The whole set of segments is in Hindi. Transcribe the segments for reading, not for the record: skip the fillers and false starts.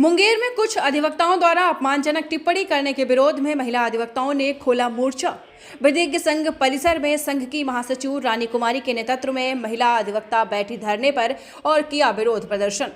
मुंगेर में कुछ अधिवक्ताओं द्वारा अपमानजनक टिप्पणी करने के विरोध में महिला अधिवक्ताओं ने खोला मोर्चा। विधिज्ञ संघ परिसर में संघ की महासचिव रानी कुमारी के नेतृत्व में महिला अधिवक्ता बैठी धरने पर और किया विरोध प्रदर्शन।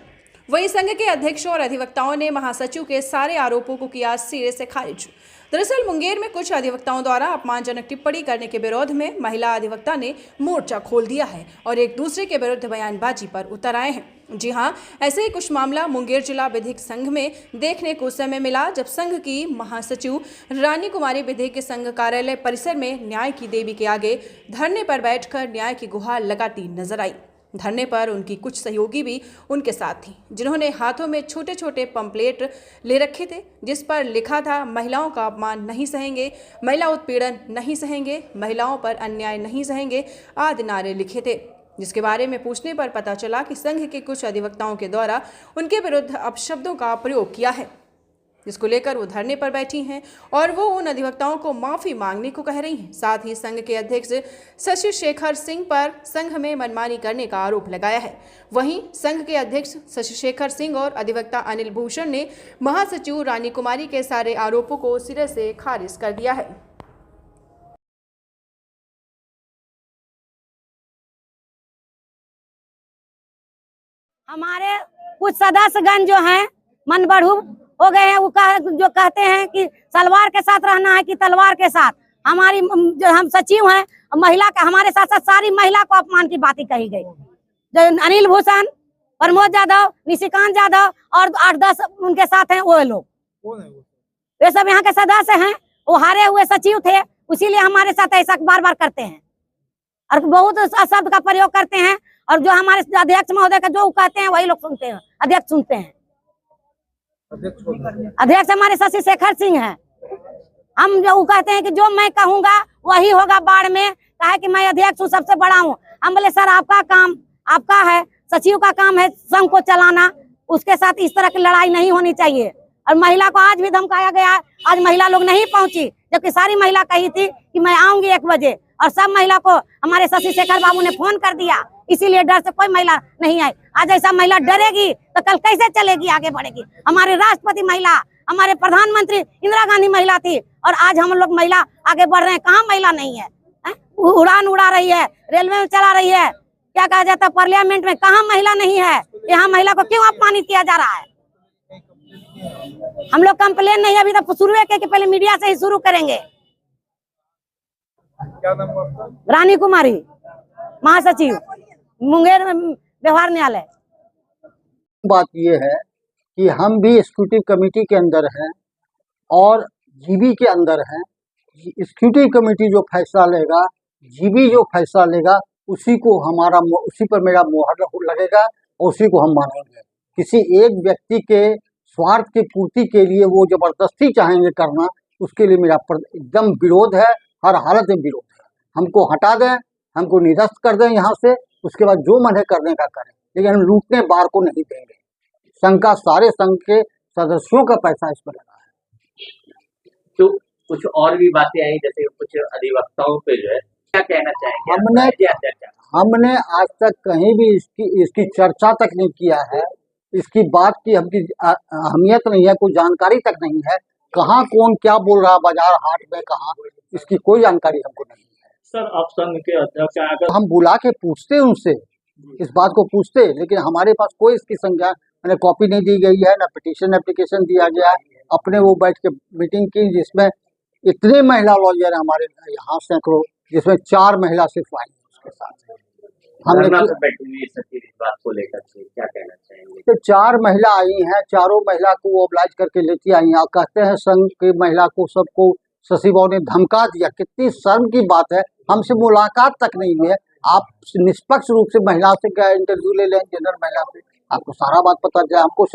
वहीं संघ के अध्यक्ष और अधिवक्ताओं ने महासचिव के सारे आरोपों को किया सिरे से खारिज। दरअसल मुंगेर में कुछ अधिवक्ताओं द्वारा अपमानजनक टिप्पणी करने के विरोध में महिला अधिवक्ता ने मोर्चा खोल दिया है और एक दूसरे के विरुद्ध बयानबाजी पर उतर आए हैं। जी हां, ऐसे ही कुछ मामला मुंगेर जिला विधिक संघ में देखने को समय मिला, जब संघ की महासचिव रानी कुमारी विधिक संघ कार्यालय परिसर में न्याय की देवी के आगे धरने पर बैठकर न्याय की गुहार लगाती नजर आई। धरने पर उनकी कुछ सहयोगी भी उनके साथ थी, जिन्होंने हाथों में छोटे छोटे पंपलेट ले रखे थे, जिस पर लिखा था महिलाओं का अपमान नहीं सहेंगे, महिला उत्पीड़न नहीं सहेंगे, महिलाओं पर अन्याय नहीं सहेंगे आदि नारे लिखे थे। जिसके बारे में पूछने पर पता चला कि संघ के कुछ अधिवक्ताओं के द्वारा उनके विरुद्ध अपशब्दों का प्रयोग किया है, जिसको लेकर वो धरने पर बैठी हैं और वो उन अधिवक्ताओं को माफी मांगने को कह रही हैं। साथ ही संघ के अध्यक्ष शशि शेखर सिंह पर संघ में मनमानी करने का आरोप लगाया है। वहीं संघ के अध्यक्ष शशि शेखर सिंह और अधिवक्ता अनिल भूषण ने महासचिव रानी कुमारी के सारे आरोपों को सिरे से खारिज कर दिया है। हमारे कुछ सदस्यगण जो हैं मन बढ़ू हो गए हैं, वो जो कहते हैं कि सलवार के साथ रहना है कि तलवार के साथ। हमारी जो हम सचिव हैं, महिला का हमारे साथ साथ सारी महिला को अपमान की बातें कही गई। जो अनिल भूषण, प्रमोद यादव, निशिकांत यादव और 8-10 उनके साथ हैं, वो लोग वे सब यहाँ के सदस्य हैं। वो हारे हुए सचिव थे, इसीलिए हमारे साथ ऐसा बार बार करते हैं और बहुत शब्द का प्रयोग करते हैं। और जो हमारे अध्यक्ष महोदय का जो कहते हैं वही लोग सुनते हैं, अध्यक्ष सुनते हैं। अध्यक्ष हमारे शशि शेखर सिंह हैं। हम जो कहते हैं कि जो मैं कहूंगा वही होगा बाढ़ में, कहा कि मैं अध्यक्ष हूँ, सबसे बड़ा हूँ। हम बोले सर आपका काम आपका है, सचिव का काम है संघ को चलाना, उसके साथ इस तरह की लड़ाई नहीं होनी चाहिए। और महिला को आज भी धमकाया गया। आज महिला लोग नहीं पहुंची, जबकि सारी महिला कही थी कि मैं आऊंगी 1 बजे, और सब महिला को हमारे शशि शेखर बाबू ने फोन कर दिया, इसीलिए डर से कोई महिला नहीं आई। आज ऐसा महिला डरेगी तो कल कैसे चलेगी, आगे बढ़ेगी। हमारे राष्ट्रपति महिला, हमारे प्रधानमंत्री इंदिरा गांधी महिला थी, और आज हम लोग महिला आगे बढ़ रहे हैं। कहाँ महिला नहीं है? उड़ान उड़ा रही है, रेलवे में चला रही है, क्या कहा जाता है पार्लियामेंट में, कहाँ महिला नहीं है? यहाँ महिला को क्यों अपमानित किया जा रहा है? हम लोग कंप्लेन नहीं, अभी तक शुरू है कि पहले मीडिया से ही शुरू करेंगे। क्या नाम है आपका? रानी कुमारी, महासचिव मुंगेर व्यवहार न्यायालय। बात ये है कि हम भी एग्जीक्यूटिव कमेटी के अंदर हैं और जीबी के अंदर हैं। एग्जीक्यूटिव कमेटी जो फैसला लेगा, जीबी जो फैसला लेगा, उसी पर मेरा मोहर लगेगा और उसी को हम मानेंगे। किसी एक व्यक्ति के स्वार्थ की पूर्ति के लिए वो जबरदस्ती चाहेंगे करना, उसके लिए मेरा एकदम विरोध है, हर हालत में विरोध है। हमको हटा दें, हमको निरस्त कर दें यहाँ से, उसके बाद जो मन है करने का करें, लेकिन हम लूटने बार को नहीं देंगे। संघ का, सारे संघ के सदस्यों का पैसा इस पर लगा है। तो कुछ और भी बातें आई, जैसे कुछ अधिवक्ताओं पे जो है, क्या कहना चाहेंगे? हमने आज तक कहीं भी इसकी चर्चा तक नहीं किया है, इसकी बात की हमकी अहमियत नहीं है, कोई जानकारी तक नहीं है। कहाँ कौन क्या बोल रहा, बाजार हाट में कहाँ, इसकी कोई जानकारी हमको नहीं है। सर आप संघ के अध्यक्ष हैं, अगर हम बुला के पूछते उनसे, इस बात को पूछते, लेकिन हमारे पास कोई इसकी संज्ञा मैंने कॉपी नहीं दी गई है, ना पिटीशन एप्लीकेशन दिया गया है। अपने वो बैठ के मीटिंग की, जिसमें इतने महिला लॉयर है हमारे यहाँ सैकड़ों, जिसमें 4 महिला सिर्फ आई उसके साथ। हमने इस बात को लेकर क्या कहना चाहेंगे? तो 4 महिला आई हैं, चारों महिला को वो ऑब्लाइज करके लेती आई हैं और कहते हैं संघ की महिला को सबको शशि बाबू ने धमका दिया। कितनी शर्म की बात है, हमसे मुलाकात तक नहीं हुई है। आप निष्पक्ष रूप से महिला से क्या इंटरव्यू ले लें, जनरल महिला से, आपको सारा बात पता चले। हमको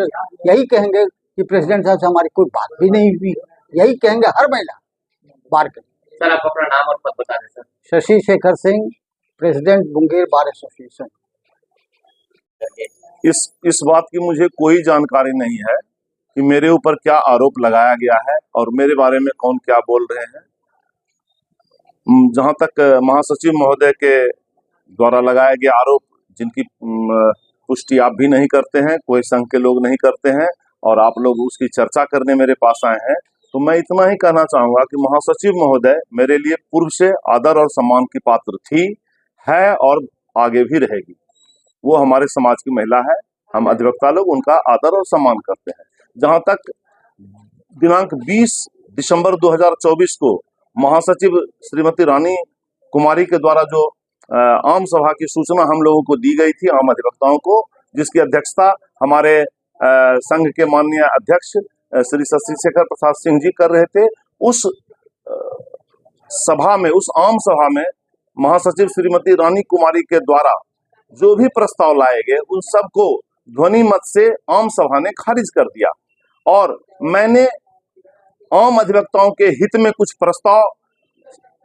यही कहेंगे कि प्रेसिडेंट साहब से हमारी कोई बात भी नहीं हुई, यही कहेंगे हर महिला बार के। सर आप अपना नाम और पद बता दें sir. Shashi Shekhar Singh, president Munger bar association. इस बात की मुझे कोई जानकारी नहीं है कि मेरे ऊपर क्या आरोप लगाया गया है और मेरे बारे में कौन क्या बोल रहे हैं। जहां तक महासचिव महोदय के द्वारा लगाया गया आरोप, जिनकी पुष्टि आप भी नहीं करते हैं, कोई संघ के लोग नहीं करते हैं, और आप लोग उसकी चर्चा करने मेरे पास आए हैं, तो मैं इतना ही कहना चाहूंगा कि महासचिव महोदय मेरे लिए पूर्व से आदर और सम्मान की पात्र थी, है और आगे भी रहेगी। वो हमारे समाज की महिला है, हम अधिवक्ता लोग उनका आदर और सम्मान करते हैं। जहां तक दिनांक 20 दिसंबर 2024 को महासचिव श्रीमती रानी कुमारी के द्वारा जो आम सभा की सूचना हम लोगों को दी गई थी, आम अधिवक्ताओं को, जिसकी अध्यक्षता हमारे संघ के माननीय अध्यक्ष श्री शशि शेखर प्रसाद सिंह जी कर रहे थे, उस सभा में, उस आम सभा में महासचिव श्रीमती रानी कुमारी के द्वारा जो भी प्रस्ताव लाए गए उन सबको ध्वनि मत से आम सभा ने खारिज कर दिया। और मैंने आम अधिवक्ताओं के हित में कुछ प्रस्ताव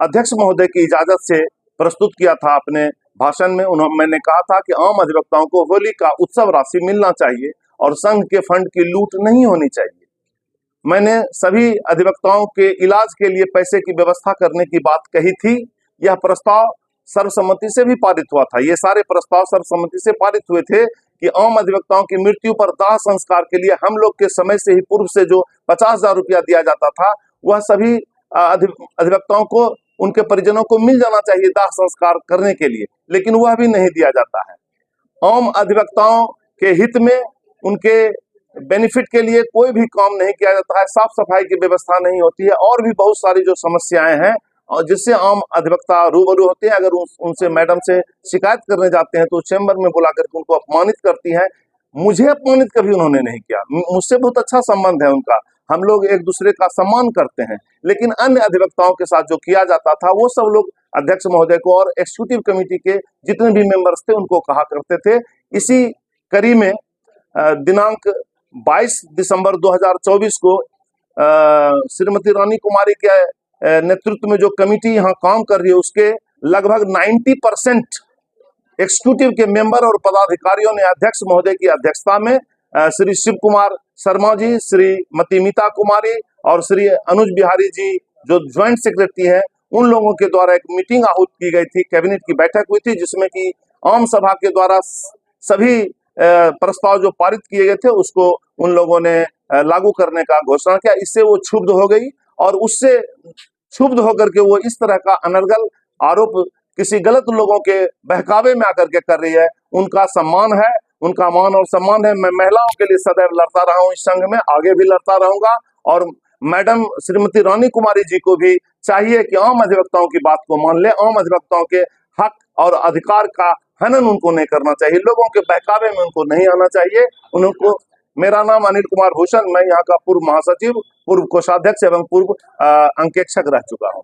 अध्यक्ष महोदय की इजाजत से प्रस्तुत किया था अपने भाषण में। मैंने कहा था कि आम अधिवक्ताओं को होली का उत्सव राशि मिलना चाहिए और संघ के फंड की लूट नहीं होनी चाहिए। मैंने सभी अधिवक्ताओं के इलाज के लिए पैसे की व्यवस्था करने की बात कही थी। यह प्रस्ताव सर्वसम्मति से भी पारित हुआ था। ये सारे प्रस्ताव सर्वसम्मति से पारित हुए थे कि आम अधिवक्ताओं की मृत्यु पर दाह संस्कार के लिए हम लोग के समय से ही पूर्व से जो 50,000 रुपया दिया जाता था, वह सभी अधिवक्ताओं को, उनके परिजनों को मिल जाना चाहिए दाह संस्कार करने के लिए, लेकिन वह भी नहीं दिया जाता है। आम अधिवक्ताओं के हित में, उनके बेनिफिट के लिए कोई भी काम नहीं किया जाता है, साफ सफाई की व्यवस्था नहीं होती है, और भी बहुत सारी जो समस्याएं हैं और जिससे आम अधिवक्ता रूबरू होते हैं। अगर उनसे मैडम से शिकायत करने जाते हैं तो चैम्बर में बुला करके उनको अपमानित करती हैं। मुझे अपमानित कभी उन्होंने नहीं किया, मुझसे बहुत अच्छा संबंध है उनका, हम लोग एक दूसरे का सम्मान करते हैं। लेकिन अन्य अधिवक्ताओं के साथ जो किया जाता था वो सब लोग अध्यक्ष महोदय को और एग्जीक्यूटिव कमेटी के जितने भी मेंबर्स थे उनको कहा करते थे। इसी कड़ी में दिनांक 22 दिसंबर 2024 को श्रीमती रानी कुमारी के नेतृत्व में जो कमेटी यहाँ काम कर रही है उसके लगभग 90% एग्जीक्यूटिव के मेंबर और पदाधिकारियों ने अध्यक्ष महोदय की अध्यक्षता में श्री शिव कुमार शर्मा जी, श्रीमती मीता कुमारी और श्री अनुज बिहारी जी जो ज्वाइंट सेक्रेटरी है, उन लोगों के द्वारा एक मीटिंग आहूत की गई थी, कैबिनेट की बैठक हुई थी, जिसमें कि आम सभा के द्वारा सभी प्रस्ताव जो पारित किए गए थे उसको उन लोगों ने लागू करने का घोषणा किया। इससे वो क्षुब्ध हो गई और उससे क्षुब्ध होकर के वो इस तरह का अनर्गल आरोप किसी गलत लोगों के बहकावे में आकर के कर रही है। उनका सम्मान है, उनका मान और सम्मान है। मैं महिलाओं के लिए सदैव लड़ता रहा हूं, इस संघ में आगे भी लड़ता रहूंगा। और मैडम श्रीमती रानी कुमारी जी को भी चाहिए कि आम अधिवक्ताओं की बात को मान ले, आम अधिवक्ताओं के हक और अधिकार का हनन उनको नहीं करना चाहिए, लोगों के बहकावे में उनको नहीं आना चाहिए। उनको, मेरा नाम अनिल कुमार भूषण, मैं यहाँ का पूर्व महासचिव, पूर्व कोषाध्यक्ष एवं पूर्व अंकेक्षक रह चुका हूँ।